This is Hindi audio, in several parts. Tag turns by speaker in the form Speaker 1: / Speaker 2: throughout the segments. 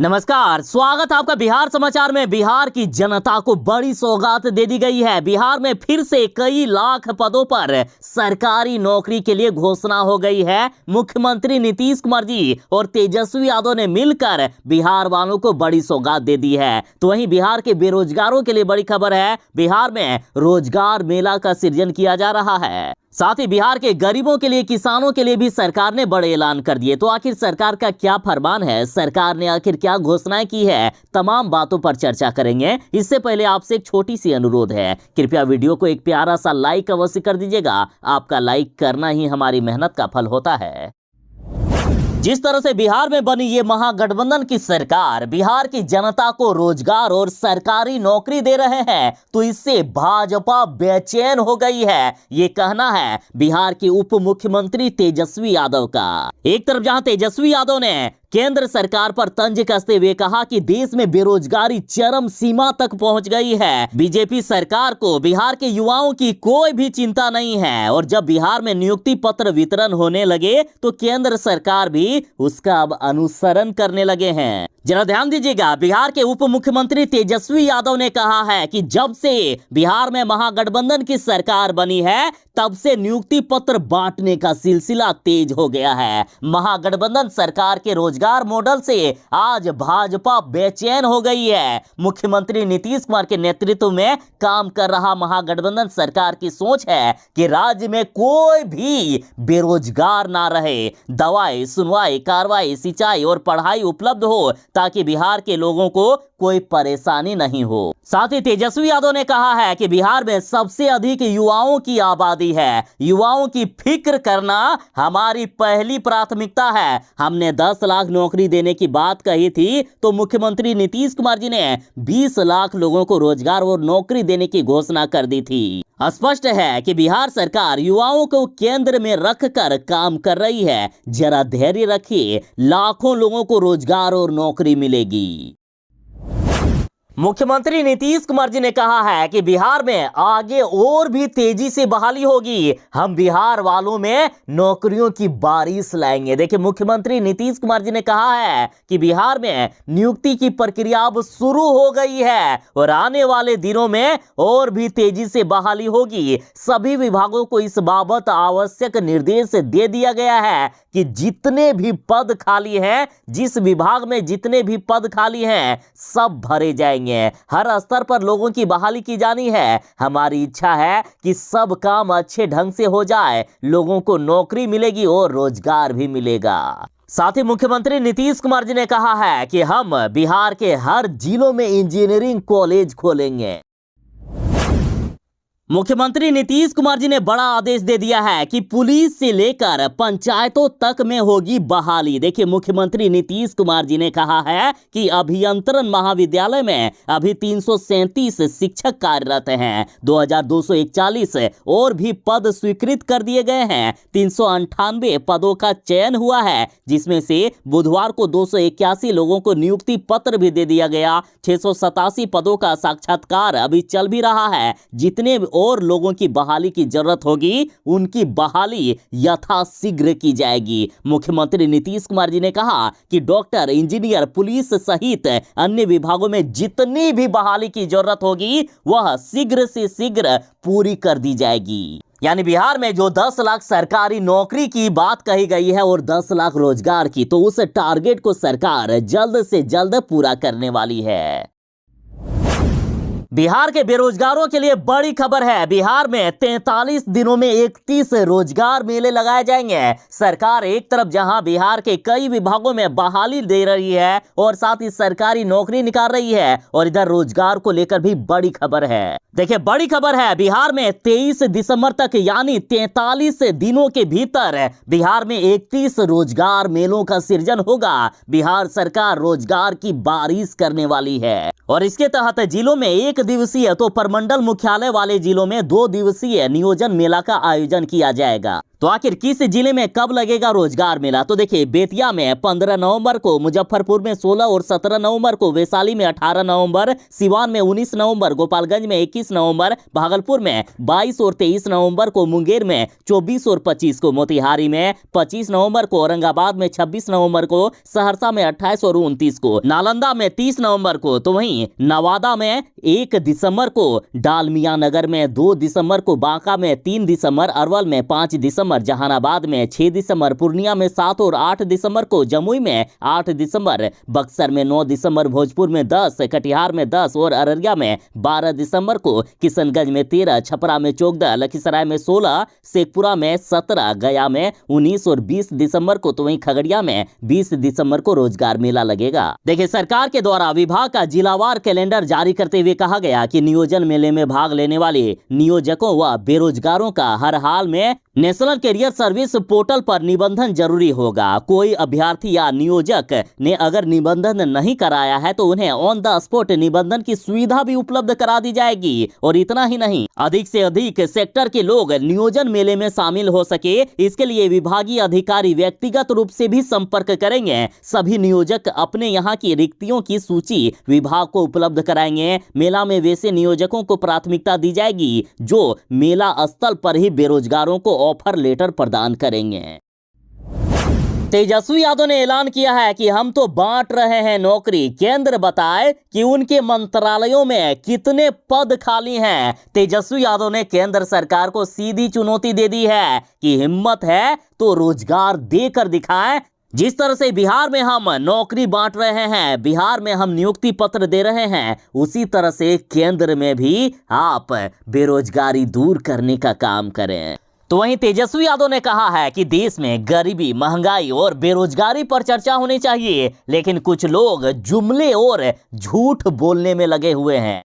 Speaker 1: नमस्कार, स्वागत आपका बिहार समाचार में। बिहार की जनता को बड़ी सौगात दे दी गई है। बिहार में फिर से कई लाख पदों पर सरकारी नौकरी के लिए घोषणा हो गई है। मुख्यमंत्री नीतीश कुमार जी और तेजस्वी यादव ने मिलकर बिहार वालों को बड़ी सौगात दे दी है। तो वहीं बिहार के बेरोजगारों के लिए बड़ी खबर है, बिहार में रोजगार मेला का सृजन किया जा रहा है। साथ ही बिहार के गरीबों के लिए, किसानों के लिए भी सरकार ने बड़े ऐलान कर दिए। तो आखिर सरकार का क्या फरमान है, सरकार ने आखिर क्या घोषणाएं की है, तमाम बातों पर चर्चा करेंगे। इससे पहले आपसे एक छोटी सी अनुरोध है, कृपया वीडियो को एक प्यारा सा लाइक अवश्य कर दीजिएगा। आपका लाइक करना ही हमारी मेहनत का फल होता है। जिस तरह से बिहार में बनी ये महागठबंधन की सरकार बिहार की जनता को रोजगार और सरकारी नौकरी दे रहे हैं, तो इससे भाजपा बेचैन हो गई है। ये कहना है बिहार के उप मुख्यमंत्री तेजस्वी यादव का। एक तरफ जहां तेजस्वी यादव ने केंद्र सरकार पर तंज कसते हुए कहा कि देश में बेरोजगारी चरम सीमा तक पहुंच गई है, बीजेपी सरकार को बिहार के युवाओं की कोई भी चिंता नहीं है, और जब बिहार में नियुक्ति पत्र वितरण होने लगे तो केंद्र सरकार भी उसका अब अनुसरण करने लगे हैं। जरा ध्यान दीजिएगा, बिहार के उप मुख्यमंत्री तेजस्वी यादव ने कहा है कि जब से बिहार में महागठबंधन की सरकार बनी है तब से नियुक्ति पत्र बांटने का सिलसिला तेज हो गया है। महागठबंधन सरकार के रोजगार मॉडल से आज भाजपा बेचैन हो गई है। मुख्यमंत्री नीतीश कुमार के नेतृत्व में काम कर रहा महागठबंधन सरकार की सोच है कि राज्य में कोई भी बेरोजगार ना रहे, दवाई, सुनवाई, कार्रवाई, सिंचाई और पढ़ाई उपलब्ध हो ताकि बिहार के लोगों को कोई परेशानी नहीं हो। साथ ही तेजस्वी यादव ने कहा है कि बिहार में सबसे अधिक युवाओं की आबादी है, युवाओं की फिक्र करना हमारी पहली प्राथमिकता है। हमने 10 लाख नौकरी देने की बात कही थी तो मुख्यमंत्री नीतीश कुमार जी ने 20 लाख लोगों को रोजगार और नौकरी देने की घोषणा कर दी थी। स्पष्ट है कि बिहार सरकार युवाओं को केंद्र में रखकर काम कर रही है। जरा धैर्य रखिए, लाखों लोगों को रोजगार और नौकरी मिलेगी। मुख्यमंत्री नीतीश कुमार जी ने कहा है कि बिहार में आगे और भी तेजी से बहाली होगी। हम बिहार वालों में नौकरियों की बारिश लाएंगे। देखिए, मुख्यमंत्री नीतीश कुमार जी ने कहा है कि बिहार में नियुक्ति की प्रक्रिया अब शुरू हो गई है और आने वाले दिनों में और भी तेजी से बहाली होगी। सभी विभागों को इस बाबत आवश्यक निर्देश दे दिया गया है कि जितने भी पद खाली हैं, जिस विभाग में जितने भी पद खाली हैं, सब भरे जाएंगे। हर स्तर पर लोगों की बहाली की जानी है। हमारी इच्छा है कि सब काम अच्छे ढंग से हो जाए, लोगों को नौकरी मिलेगी और रोजगार भी मिलेगा। साथ ही मुख्यमंत्री नीतीश कुमार जी ने कहा है कि हम बिहार के हर जिलों में इंजीनियरिंग कॉलेज खोलेंगे। मुख्यमंत्री नीतीश कुमार जी ने बड़ा आदेश दे दिया है कि पुलिस से लेकर पंचायतों तक में होगी बहाली। देखिए, मुख्यमंत्री नीतीश कुमार जी ने कहा है कि अभियंत्रण महाविद्यालय में अभी 337 शिक्षक कार्यरत हैं, 2241 और भी पद स्वीकृत कर दिए गए हैं। 398 पदों का चयन हुआ है, जिसमें से बुधवार को 281 लोगों को नियुक्ति पत्र भी दे दिया गया। 687 पदों का साक्षात्कार अभी चल भी रहा है। जितने और लोगों की बहाली की जरूरत होगी, उनकी बहाली यथाशीघ्र की जाएगी। मुख्यमंत्री नीतीश कुमार जी ने कहा कि डॉक्टर, इंजीनियर, पुलिस सहित अन्य विभागों में जितनी भी बहाली की जरूरत होगी वह शीघ्र से शीघ्र पूरी कर दी जाएगी। यानी बिहार में जो 10 लाख सरकारी नौकरी की बात कही गई है और 10 लाख रोजगार की, तो उस टारगेट को सरकार जल्द से जल्द पूरा करने वाली है। बिहार के बेरोजगारों के लिए बड़ी खबर है। बिहार में 43 दिनों में 31 रोजगार मेले लगाए जाएंगे। सरकार एक तरफ जहां बिहार के कई विभागों में बहाली दे रही है और साथ ही सरकारी नौकरी निकाल रही है, और इधर रोजगार को लेकर भी बड़ी खबर है। देखिए, बड़ी खबर है, बिहार में 23 दिसंबर तक यानी 43 दिनों के भीतर बिहार में 31 रोजगार मेलों का सृजन होगा। बिहार सरकार रोजगार की बारिश करने वाली है और इसके तहत जिलों में 1 दिवसीय तो प्रमंडल मुख्यालय वाले जिलों में 2 दिवसीय नियोजन मेला का आयोजन किया जाएगा। तो आखिर किस जिले में कब लगेगा रोजगार मेला? तो देखिए, बेतिया में 15 नवंबर को, मुजफ्फरपुर में 16 और 17 नवंबर को, वैशाली में 18 नवंबर, सिवान में 19 नवंबर, गोपालगंज में 21 नवंबर, भागलपुर में 22 और 23 नवंबर को, मुंगेर में 24 और 25 को, मोतिहारी में 25 नवंबर को, औरंगाबाद में 26 नवंबर को, सहरसा में 28 और 29 को, नालंदा में 30 नवंबर को, तो वहीं नवादा में 1 दिसंबर को, डालमिया नगर में 2 दिसंबर को, बांका में 3 दिसंबर, अरवल में 5 दिसंबर, जहानाबाद में 6 दिसंबर, पूर्णिया में 7 और 8 दिसंबर को, जमुई में 8 दिसंबर, बक्सर में 9 दिसंबर, भोजपुर में 10, कटिहार में 10 और अररिया में 12 दिसंबर को, किशनगंज में 13, छपरा में 14, लखीसराय में 16, शेखपुरा में 17, गया में 19 और 20 दिसंबर को, तो वहीं खगड़िया में 20 दिसंबर को रोजगार मेला लगेगा। देखिए, सरकार के द्वारा विभाग का जिलावार कैलेंडर जारी करते हुए कहा गया कि नियोजन मेले में भाग लेने वाले नियोजकों व बेरोजगारों का हर हाल में नेशनल कैरियर सर्विस पोर्टल पर निबंधन जरूरी होगा। कोई अभ्यर्थी या नियोजक ने अगर निबंधन नहीं कराया है तो उन्हें ऑन द स्पॉट निबंधन की सुविधा भी उपलब्ध करा दी जाएगी। और इतना ही नहीं, अधिक से अधिक सेक्टर के लोग नियोजन मेले में शामिल हो सके, इसके लिए विभागीय अधिकारी व्यक्तिगत रूप से भी संपर्क करेंगे। सभी नियोजक अपने यहाँ की रिक्तियों की सूची विभाग को उपलब्ध कराएंगे। मेला में वैसे नियोजकों को प्राथमिकता दी जाएगी जो मेला स्थल पर ही बेरोजगारों को ऑफर लेटर प्रदान करेंगे। तेजस्वी यादव ने ऐलान किया है कि हम तो बांट रहे हैं नौकरी, केंद्र बताए कि उनके मंत्रालयों में कितने पद खाली हैं। तेजस्वी यादव ने केंद्र सरकार को सीधी चुनौती दे दी है कि हिम्मत है तो रोजगार देकर दिखाएं। जिस तरह से बिहार में हम नौकरी बांट रहे हैं, बिहार में हम नियुक्ति पत्र दे रहे हैं, उसी तरह से केंद्र में भी आप बेरोजगारी दूर करने का काम करें। तो वहीं तेजस्वी यादव ने कहा है कि देश में गरीबी, महंगाई और बेरोजगारी पर चर्चा होनी चाहिए, लेकिन कुछ लोग जुमले और झूठ बोलने में लगे हुए हैं।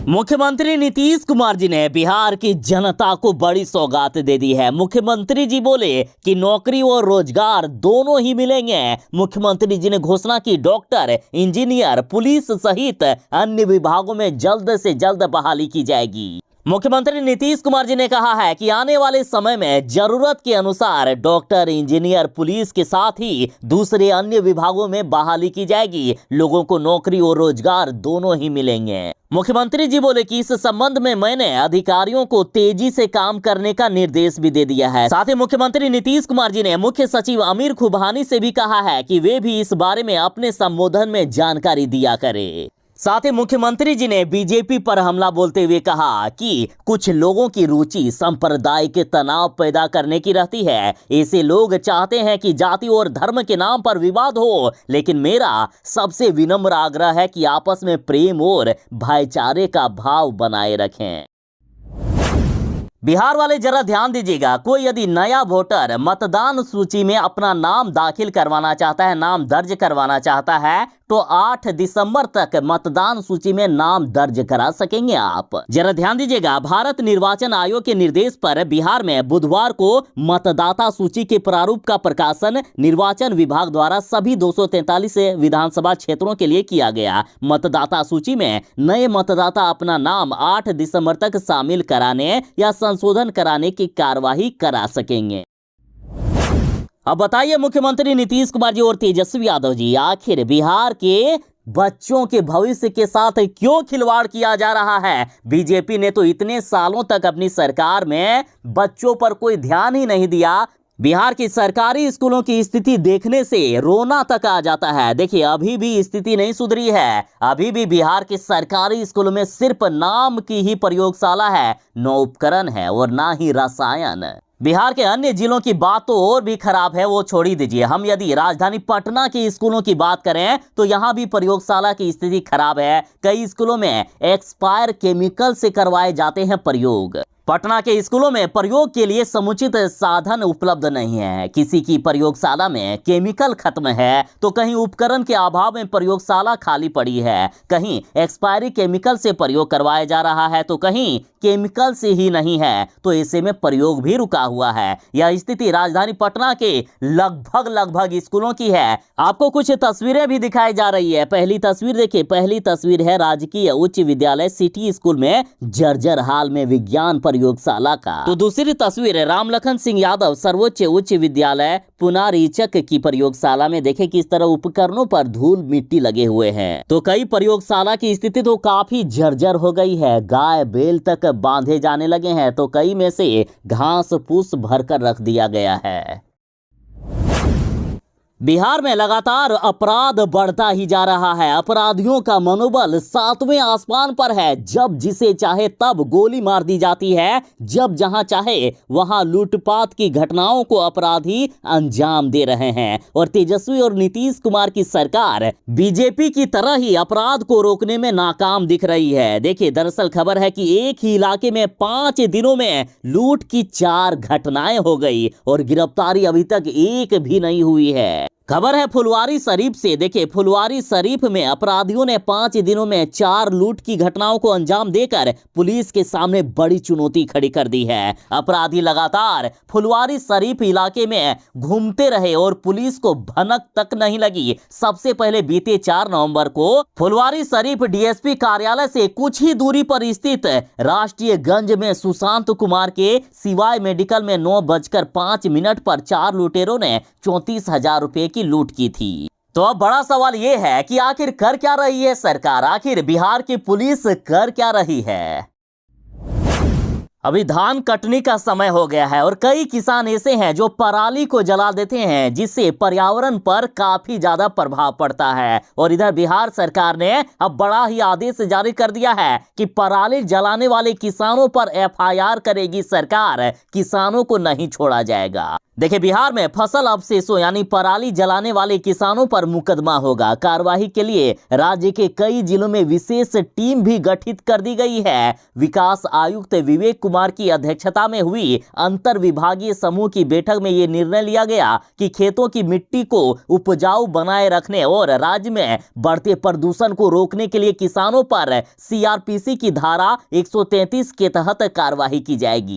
Speaker 1: मुख्यमंत्री नीतीश कुमार जी ने बिहार की जनता को बड़ी सौगात दे दी है। मुख्यमंत्री जी बोले कि नौकरी और रोजगार दोनों ही मिलेंगे। मुख्यमंत्री जी ने घोषणा की डॉक्टर, इंजीनियर, पुलिस सहित अन्य विभागों में जल्द से जल्द बहाली की जाएगी। मुख्यमंत्री नीतीश कुमार जी ने कहा है कि आने वाले समय में जरूरत के अनुसार डॉक्टर, इंजीनियर, पुलिस के साथ ही दूसरे अन्य विभागों में बहाली की जाएगी। लोगों को नौकरी और रोजगार दोनों ही मिलेंगे। मुख्यमंत्री जी बोले कि इस संबंध में मैंने अधिकारियों को तेजी से काम करने का निर्देश भी दे दिया है। साथ ही मुख्यमंत्री नीतीश कुमार जी ने मुख्य सचिव आमिर खुबानी से भी कहा है कि वे भी इस बारे में अपने संबोधन में जानकारी दिया करें। साथ ही मुख्यमंत्री जी ने बीजेपी पर हमला बोलते हुए कहा कि कुछ लोगों की रुचि सांप्रदायिक तनाव पैदा करने की रहती है। ऐसे लोग चाहते हैं कि जाति और धर्म के नाम पर विवाद हो, लेकिन मेरा सबसे विनम्र आग्रह है कि आपस में प्रेम और भाईचारे का भाव बनाए रखें। बिहार वाले जरा ध्यान दीजिएगा, कोई यदि नया वोटर मतदान सूची में अपना नाम दाखिल करवाना चाहता है, नाम दर्ज करवाना चाहता है, तो 8 दिसंबर तक मतदान सूची में नाम दर्ज करा सकेंगे आप। जरा ध्यान दीजिएगा, भारत निर्वाचन आयोग के निर्देश पर बिहार में बुधवार को मतदाता सूची के प्रारूप का प्रकाशन निर्वाचन विभाग द्वारा सभी 243 विधानसभा क्षेत्रों के लिए किया गया। मतदाता सूची में नए मतदाता अपना नाम 8 दिसंबर तक शामिल कराने या संशोधन कराने की कार्यवाही करा सकेंगे। अब बताइए, मुख्यमंत्री नीतीश कुमार जी और तेजस्वी यादव जी, आखिर बिहार के बच्चों के भविष्य के साथ क्यों खिलवाड़ किया जा रहा है? बीजेपी ने तो इतने सालों तक अपनी सरकार में बच्चों पर कोई ध्यान ही नहीं दिया। बिहार की सरकारी स्कूलों की स्थिति देखने से रोना तक आ जाता है। देखिए, अभी भी स्थिति नहीं सुधरी है। अभी भी बिहार के सरकारी स्कूलों में सिर्फ नाम की ही प्रयोगशाला है, न उपकरण है और ना ही रसायन। बिहार के अन्य जिलों की बात तो और भी खराब है, वो छोड़ ही दीजिए। हम यदि राजधानी पटना के स्कूलों की बात करें तो यहाँ भी प्रयोगशाला की स्थिति खराब है। कई स्कूलों में एक्सपायर केमिकल से करवाए जाते हैं प्रयोग। पटना के स्कूलों में प्रयोग के लिए समुचित साधन उपलब्ध नहीं है। किसी की प्रयोगशाला में केमिकल खत्म है तो कहीं उपकरण के अभाव में प्रयोगशाला खाली पड़ी है, कहीं एक्सपायरी केमिकल से प्रयोग करवाया जा रहा है तो कहीं केमिकल से ही नहीं है, तो ऐसे में प्रयोग भी रुका हुआ है। यह स्थिति राजधानी पटना के लगभग स्कूलों की है। आपको कुछ तस्वीरें भी दिखाई जा रही है। पहली तस्वीर देखिए, पहली तस्वीर है राजकीय उच्च विद्यालय सिटी स्कूल में जर्जर हाल में विज्ञान प्रयोगशाला का। तो दूसरी तस्वीर रामलखन सिंह यादव सर्वोच्च उच्च विद्यालय पुनारीचक की प्रयोगशाला में देखें किस तरह उपकरणों पर धूल मिट्टी लगे हुए हैं। तो कई प्रयोगशाला की स्थिति तो काफी जर्जर हो गई है, गाय बैल तक बांधे जाने लगे हैं, तो कई में से घास फूस भरकर रख दिया गया है। बिहार में लगातार अपराध बढ़ता ही जा रहा है। अपराधियों का मनोबल 7वें आसमान पर है। जब जिसे चाहे तब गोली मार दी जाती है, जब जहां चाहे वहां लूटपाट की घटनाओं को अपराधी अंजाम दे रहे हैं। और तेजस्वी और नीतीश कुमार की सरकार बीजेपी की तरह ही अपराध को रोकने में नाकाम दिख रही है। देखिए, दरअसल खबर है कि एक ही इलाके में 5 दिनों में लूट की 4 घटनाएं हो गई और गिरफ्तारी अभी तक एक भी नहीं हुई है। खबर है फुलवारी शरीफ से। देखिए, फुलवारी शरीफ में अपराधियों ने 5 दिनों में 4 लूट की घटनाओं को अंजाम देकर पुलिस के सामने बड़ी चुनौती खड़ी कर दी है। अपराधी लगातार फुलवारी शरीफ इलाके में घूमते रहे और पुलिस को भनक तक नहीं लगी। सबसे पहले बीते 4 नवंबर को फुलवारी शरीफ डीएसपी कार्यालय से कुछ ही दूरी पर स्थित राष्ट्रीय गंज में सुशांत कुमार के सिवाय मेडिकल में 9:05 पर 4 लुटेरों ने 34,000 रुपए की लूट की थी। तो अब बड़ा सवाल यह है कि आखिर कर क्या रही है सरकार, आखिर बिहार की पुलिस कर क्या रही है। अभी धान कटने का समय हो गया है और कई किसान ऐसे हैं जो पराली को जला देते हैं, जिससे पर्यावरण पर काफी ज्यादा प्रभाव पड़ता है। और इधर बिहार सरकार ने अब बड़ा ही आदेश जारी कर दिया है कि पराली जलाने वाले किसानों पर एफआईआर करेगी सरकार, किसानों को नहीं छोड़ा जाएगा। देखिए, बिहार में फसल अवशेषों यानी पराली जलाने वाले किसानों पर मुकदमा होगा। कार्रवाई के लिए राज्य के कई जिलों में विशेष टीम भी गठित कर दी गई है। विकास आयुक्त विवेक कुमार की अध्यक्षता में हुई अंतर विभागीय समूह की बैठक में ये निर्णय लिया गया कि खेतों की मिट्टी को उपजाऊ बनाए रखने और राज्य में बढ़ते प्रदूषण को रोकने के लिए किसानों पर सीआरपीसी की धारा 133 के तहत कार्रवाई की जाएगी।